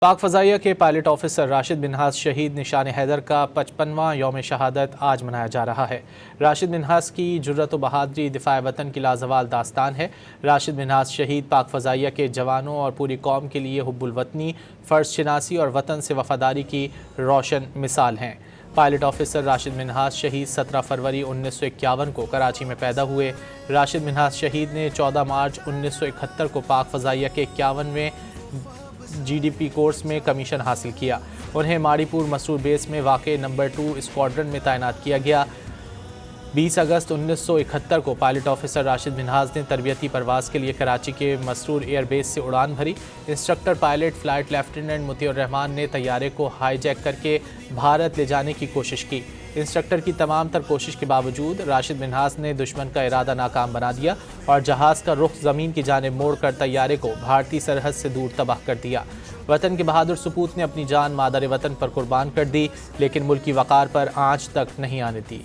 पाक फ़ज़ाइया के pilot officer Rashid Minhas शहीद निशान हैदर का 55वां यौम शहादत आज मनाया जा रहा है। राशिद मिन्हास की जुर्रत व बहादुरी दिफा वतन की लाजवाल दास्तान है। राशिद मिन्हास शहीद पाक फ़ज़ाइया के जवानों और पूरी कौम के लिए हुब्बुल वतनी, फ़र्ज़ शनासी और वतन से वफ़ादारी की रोशन मिसाल हैं। पायलट ऑफिसर राशिद मिन्हास शहीद 17 फरवरी 1951 को कराची में पैदा हुए। राशिद मिन्हास शहीद ने 14 मार्च 1971 को पाक फ़ज़ाइया के 51वें GDP कोर्स में कमीशन हासिल किया। उन्हें माड़ीपुर मसरूर बेस में वाक़े नंबर 2 स्क्वाड्रन में तैनात किया गया। 20 अगस्त 1971 को पायलट ऑफिसर राशिद मिन्हास ने तरबियती परवाज़ के लिए कराची के मसरूर एयरबेस से उड़ान भरी। Instructor pilot flight lieutenant Mutiur Rahman ने तैयारे को हाईजैक करके भारत ले जाने की कोशिश की। इंस्ट्रक्टर की तमाम तर कोशिश के बावजूद राशिद मिन्हास ने दुश्मन का इरादा नाकाम बना दिया और जहाज़ का रुख ज़मीन की जानिब मोड़ कर तैयारे को भारतीय सरहद से दूर तबाह कर दिया। वतन के बहादुर सपूत ने अपनी जान मादर वतन पर कुर्बान कर दी, लेकिन मुल्की वक़ार पर आँच तक नहीं आने दी।